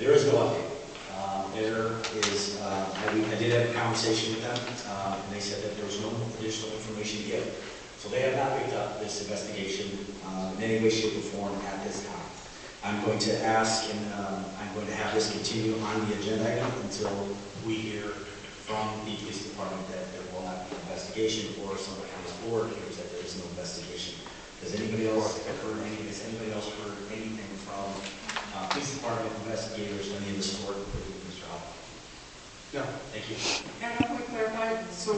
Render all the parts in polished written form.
There is no update. There is, I did have a conversation with them, and they said that there was no additional information to give. So they have not picked up this investigation in any way, shape, or form at this time. I'm going to ask, and I'm going to have this continue on the agenda item until we hear from the police department that there will not be an investigation, or somebody on this board hears that there is no investigation. Has anybody else heard anything from police department investigators or any of the store, including Mr. Hall? No. Thank you. And if we clarify, so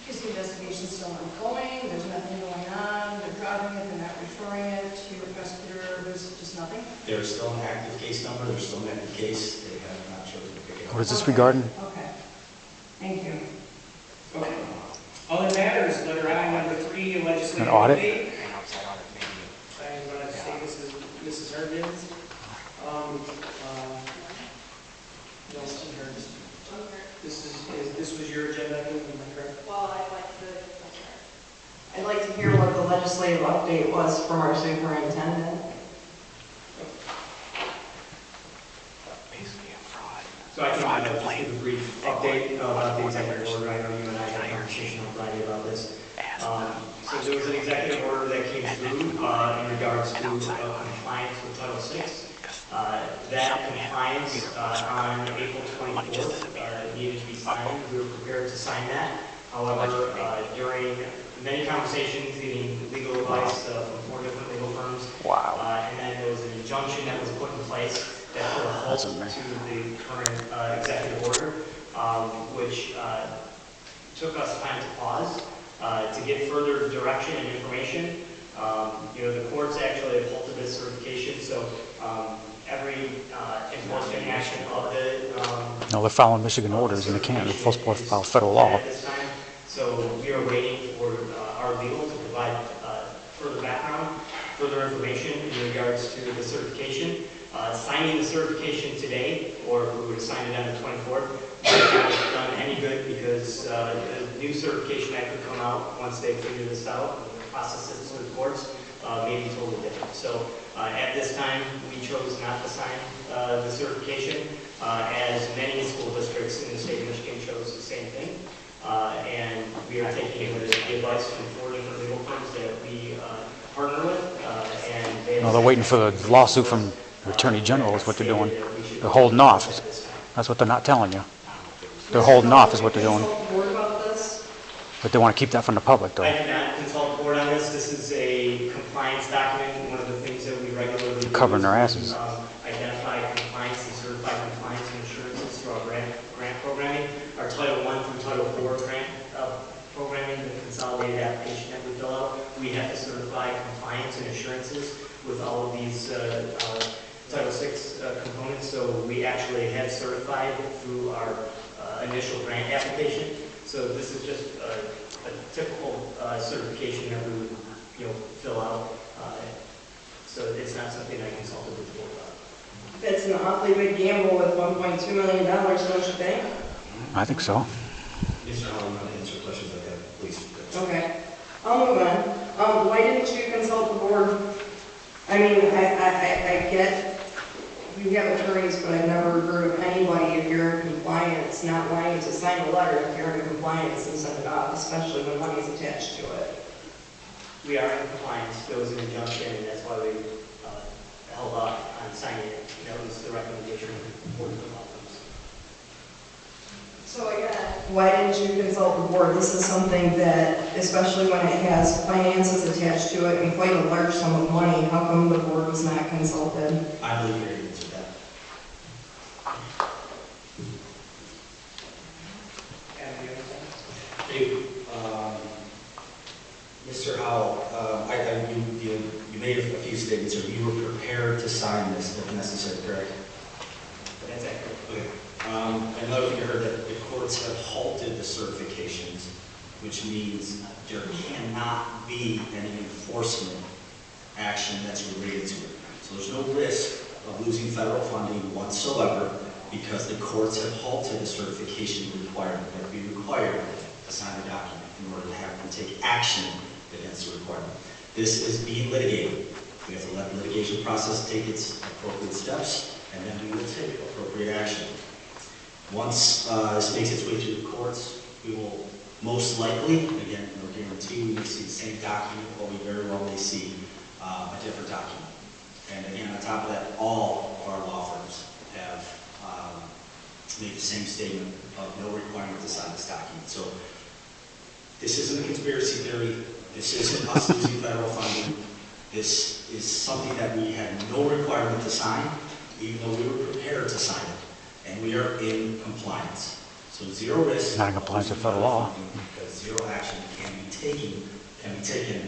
is the investigation still ongoing? There's nothing going on. They're driving it. They're not referring it to a prosecutor. There's just nothing. There's still an active case number. There's still an active case. They have not chosen to pick it up. What is this regarding? Okay. Thank you. Okay. All that matters, letter I, number 3, legislative An audit? update. I'm going to say this is Mrs. Herdman's. No, this was your agenda, am I correct? Well, I'd like to hear what the legislative update was from our superintendent. Basically a fraud. So I can give a brief update about the executive order. I know you and I had a conversation on Friday about this. So there was an executive order that came through in regards to compliance with Title VI. That compliance on April 24th needed to be signed. We were prepared to sign that. However, during many conversations, getting legal advice from 4 different legal firms, and then there was an injunction that was put in place that put a halt to the current executive order, which took us time to pause to get further direction and information. The courts actually have halted this certification, so every enforcement action of the No, they're following Michigan orders and they can't. They're supposed to follow federal law. at this time. So we are waiting for our legal to provide further background, further information in regards to the certification. Signing the certification today, or if we were to sign it on the 24th, might not have done any good because the new certification that could come out once they figure this out and process it through the courts may be totally different. So at this time, we chose not to sign the certification, as many school districts in the state of Michigan chose the same thing. And we are taking the advice from 4 different legal firms that we partner with. And No, they're waiting for the lawsuit from the Attorney General is what they're doing. They're holding off. That's what they're not telling you. They're holding off is what they're doing. Board about this? But they want to keep that from the public, though. I did not consult the board on this. This is a compliance document. One of the things that we regularly do Covering their is, asses. identify compliance and certify compliance and assurances through our grant programming. Our Title I through Title IV grant programming, the consolidated application that we fill out, we have to certify compliance and assurances with all of these Title VI components. So we actually have certified through our initial grant application. So this is just a typical certification that we would, fill out. So it's not something I consulted with the board about. That's an awfully big gamble with $1.2 million, don't you think? I think so. Mr. Hall, you want to answer questions like that, please? Okay. I'll move on. Why didn't you consult the board? I mean, I get you have attorneys, but I've never heard of anybody, if you're in compliance, not wanting to sign a letter if you're in compliance and send it off, especially when money's attached to it. We are in compliance. There was an injunction, and that's why we held off on signing it. That was the recommendation of the board of law firms. So again, why didn't you consult the board? This is something that, especially when it has finances attached to it and quite a large sum of money, how come the board was not consulted? I believe you're answer that. Hey, Mr. Howell, you made a few statements, or you were prepared to sign this if necessary, correct? That's accurate. Okay. Another thing I heard, that the courts have halted the certifications, which means there cannot be any enforcement action that's related to it. So there's no risk of losing federal funding whatsoever because the courts have halted the certification requirement. They have to be required to sign a document in order to have them take action against the requirement. This is being litigated. We have to let the litigation certification process take its appropriate steps, and then we will take appropriate action. Once this makes its way through the courts, we will most likely, again, no guarantee, we may see the same document, but we very well may see a different document. And again, on top of that, all of our law firms have made the same statement of no requirement to sign this document. So this isn't a conspiracy theory. This isn't us losing federal funding. This is something that we had no requirement to sign, even though we were prepared to sign it. And we are in compliance. So zero risk. Not in compliance with federal law. Because zero action can be taken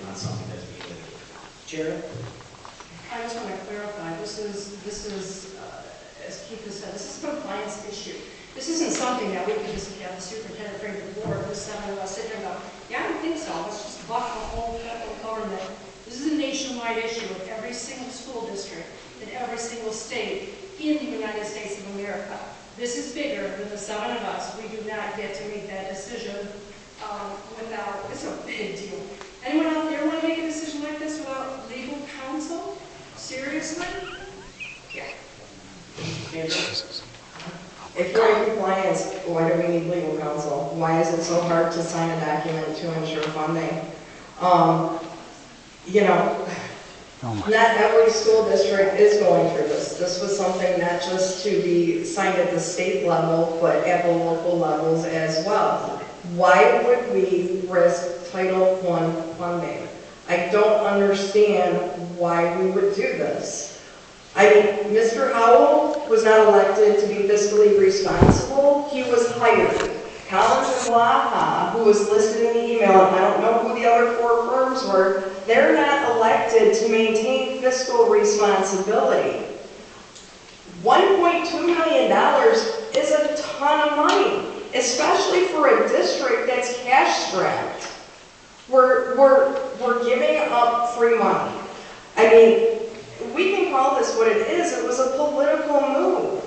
on something that's being litigated. Jared? I just want to clarify, this is, as Keith has said, this is a compliance issue. This isn't something that we can just have the superintendent bring to the board, the 7 of us sit there and go, yeah, I don't think so, let's just buck the whole federal government. This is a nationwide issue with every single school district in every single state in the United States of America. This is bigger than the 7 of us. We do not get to make that decision without, it's a big deal. Anyone out there want to make a decision like this without legal counsel? Seriously? Yeah. If you're in compliance, why do we need legal counsel? Why is it so hard to sign a document to ensure funding? You know, not every school district is going through this. This was something not just to be signed at the state level, but at the local levels as well. Why would we risk Title I funding? I don't understand why we would do this. I mean, Mr. Howell was not elected to be fiscally responsible. He was hired. Collins and Blaha, who was listed in the email, and I don't know who the other 4 firms were, they're not elected to maintain fiscal responsibility. $1.2 million is a ton of money, especially for a district that's cash-strapped. We're giving up free money. I mean, we can call this what it is. It was a political move.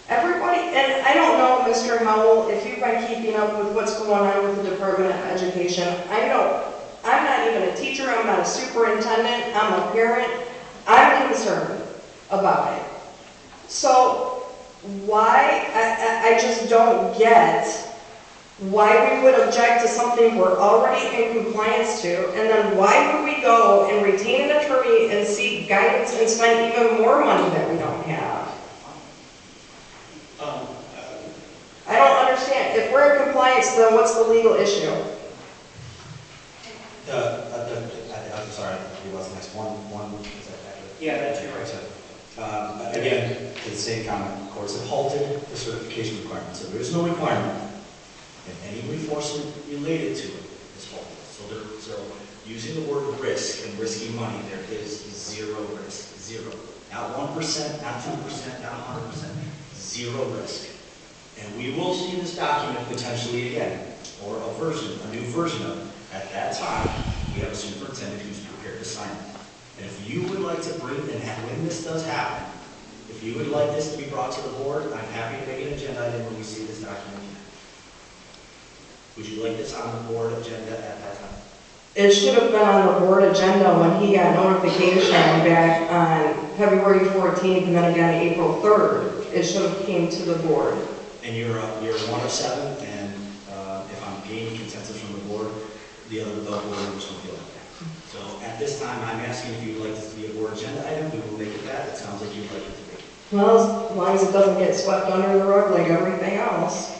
Everybody, and I don't know, Mr. Howell, if you've been keeping up with what's going on with the Department of Education. I know, I'm not even a teacher, I'm not a superintendent, I'm a parent. I'm concerned about it. So why, I just don't get why we would object to something we're already in compliance to, and then why would we go and retain an attorney and seek guidance and spend even more money that we don't have? I don't understand. If we're in compliance, then what's the legal issue? I'm sorry, it was next one, is that accurate? Yeah, that's your right. Again, to the same comment, courts have halted the certification requirement, so there is no requirement, and any enforcement related to it is halted. So using the word risk and risking money, there is zero risk, zero. Not 1%, not 2%, not 100%, zero risk. And we will see this document potentially again, or a new version of it. At that time, we have a superintendent who's prepared to sign it. And if you would like to bring, and when this does happen, if you would like this to be brought to the board, I'm happy to make an agenda item when we see this document. Would you like this on the board agenda at that time? It should have been on the board agenda when he got notification back on February 14th and then again April 3rd. It should have came to the board. And you're 1 of 7, and if I'm gaining consensus from the board, the other board members don't feel like that. So at this time, I'm asking if you'd like this to be a board agenda item, we will make it that. It sounds like you'd like it to be. Well, as long as it doesn't get swept under the rug like everything else.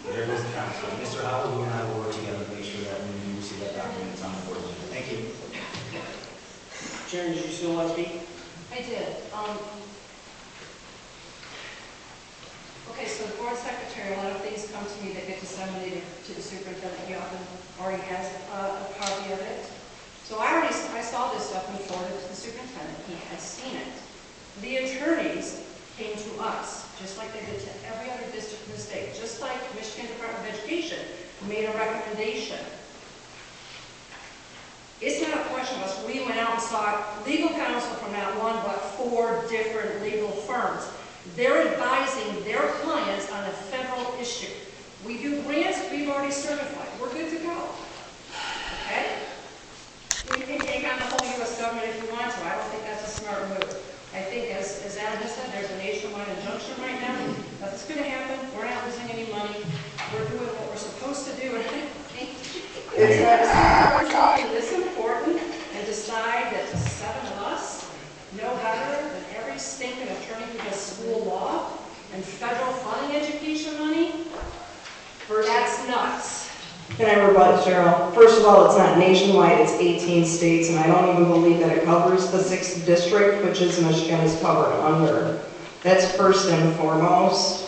There goes the council. Mr. Howell, you and I will work together to make sure that when you receive that document, it's on the board agenda. Thank you. Sharon, did you still want to speak? I did. Okay, so the board secretary, a lot of things come to me that get disseminated to the superintendent. He often already has a copy of it. So I saw this stuff and forwarded it to the superintendent. He has seen it. The attorneys came to us, just like they did to every other district in the state, just like Michigan Department of Education made a recommendation. It's not a question of us. We went out and sought legal counsel from not 1, but 4 different legal firms. They're advising their clients on a federal issue. We do grants, we've already certified. We're good to go. Okay? You can take on the whole U.S. government if you want to. I don't think that's a smart move. it's gonna happen, we're not losing any money, we're doing what we're supposed to do, and I think It's not, something this important and decide that the 7 of us know better than every stinking attorney who does school law and federal funding education money? That's nuts. can I rebut, Cheryl? First of all, it's not nationwide, it's 18 states, and I don't even believe that it covers the 6th district, which is Michigan is covered under. That's first and foremost.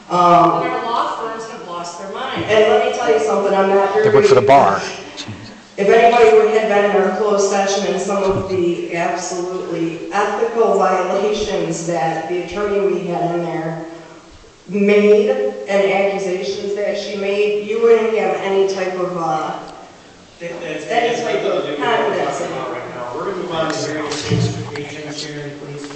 And our law firms have lost their mind. And let me tell you something, I'm not very... They went for the bar. If anybody would have been in our closed session and some of the absolutely ethical violations that the attorney we had in there made and accusations that she made, you wouldn't have any type of, That's type of confidence in it. right now. We're going to move on to various certifications here, please.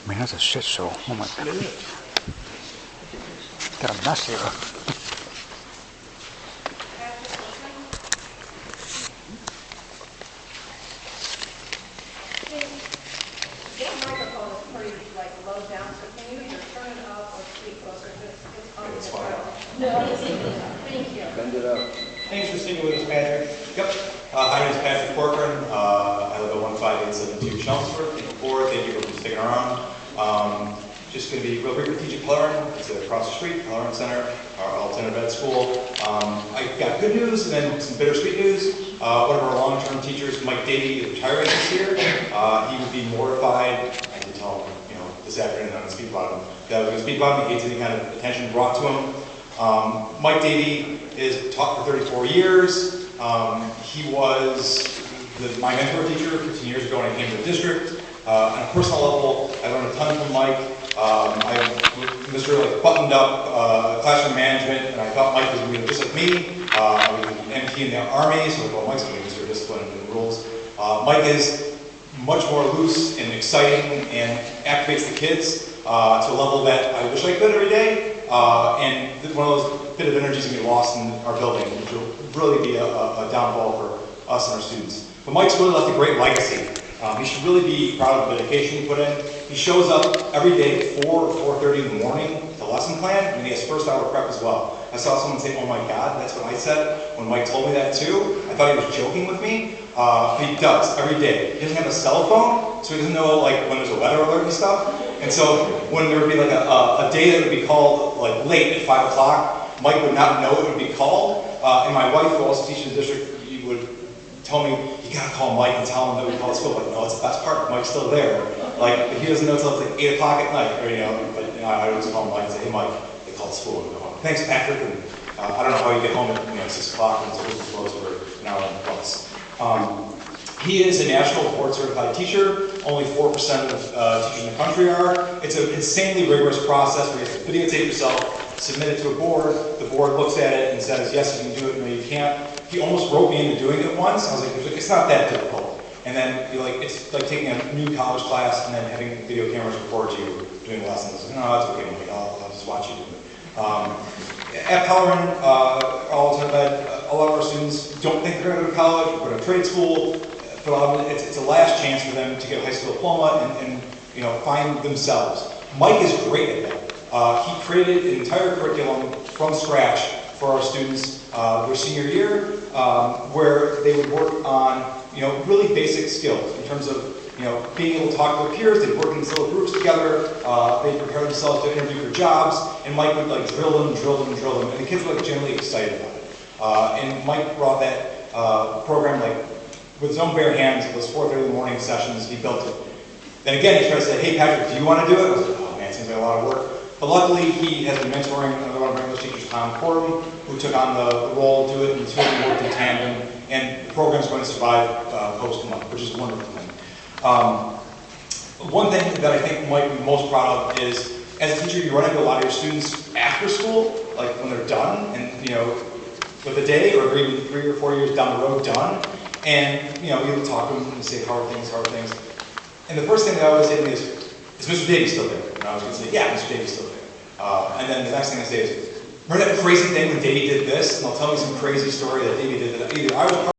Man, that's a shit show. Oh my God. Got a mess here. That microphone is pretty low down, so can you either turn it up or speak closer? It's fine. No, thank you. Thanks for sticking with us, Patrick. Yep. My name is Patrick Corcoran. I live at 15872 Chelmsford. Thank you for it. Thank you for sticking around. Just going to be real brief with teaching Pellerin. It's across the street, Pellerin Center, our alternative ed school. I got good news and then some bittersweet news. One of our long-term teachers, Mike Davey, is retiring this year. He would be mortified. I can tell him, this afternoon I'm going to speak about him. That was going to speak about him. He hates any kind of attention brought to him. Mike Davey is taught for 34 years. He was my mentor teacher 15 years ago when I came to the district. On a personal level, I learned a ton from Mike. I Mr. buttoned up classroom management, and I thought Mike was going to be just like me. I was an MP in the Army, so I thought Mike's going to be Mr. Discipline and rules. Mike is much more loose and exciting and activates the kids to a level that I wish I could every day. And one of those bit of energies can be lost in our building, which will really be a downfall for us and our students. But Mike's really left a great legacy. He should really be proud of the dedication he put in. He shows up every day at 4 or 4:30 in the morning to lesson plan, and he has first hour prep as well. I saw someone say, "Oh my God," that's what I said when Mike told me that too. I thought he was joking with me. He does every day. He doesn't have a cell phone, so he doesn't know when there's a weather alert and stuff. And so when there would be a day that would be called late at 5 o'clock, Mike would not know it would be called. And my wife, who also teaches in the district, would tell me, "You gotta call Mike and tell him that we called school." No, it's the best part. Mike's still there. If he doesn't know until it's 8 o'clock at night, but I would just call Mike and say, "Hey, Mike, they called school," and go home. "Thanks, Patrick." And I don't know how you get home at 6 o'clock when school is closed for an hour and plus. He is a national board certified teacher. Only 4% of teachers in the country are. It's an insanely rigorous process where you have to videotape yourself, submit it to a board. The board looks at it and says, "Yes, you can do it," "No, you can't." He almost roped me into doing it once. I was like, "It's not that difficult." And then it's like taking a new college class and then having video cameras record you doing lessons. "No, that's okay, Mike. I'll just watch you do it." At Pellerin, a lot of our students don't think they're going to go to college or go to trade school. For a lot of them, it's a last chance for them to get a high school diploma and find themselves. Mike is great at that. He created an entire curriculum from scratch for our students their senior year, where they would work on really basic skills in terms of being able to talk to their peers. They'd work in these little groups together. They'd prepare themselves to interview for jobs, and Mike would drill them, and the kids were generally excited about it. And Mike brought that program with his own bare hands. Those 4:30 in the morning sessions, he built it. Then again, he tried to say, "Hey, Patrick, do you want to do it?" I was like, "Oh man, it seems like a lot of work." But luckily, he has been mentoring another one of our English teachers, Tom Corbin, who took on the role to do it, and the two of them worked in tandem, and the program's going to survive post-month, which is a wonderful thing. One thing that I think Mike would be most proud of is, as a teacher, you run into a lot of your students after school, when they're done, and with a day, or even 3 or 4 years down the road, done, and you'll talk to them and say, how are things? And the first thing that I always say to me is Mr. Davey still there? And I was going to say, "Yeah, Mr. Davey's still there." And then the next thing I say is, "Remember that crazy thing when Davey did this?" And they'll tell me some crazy story that Davey did that either I was part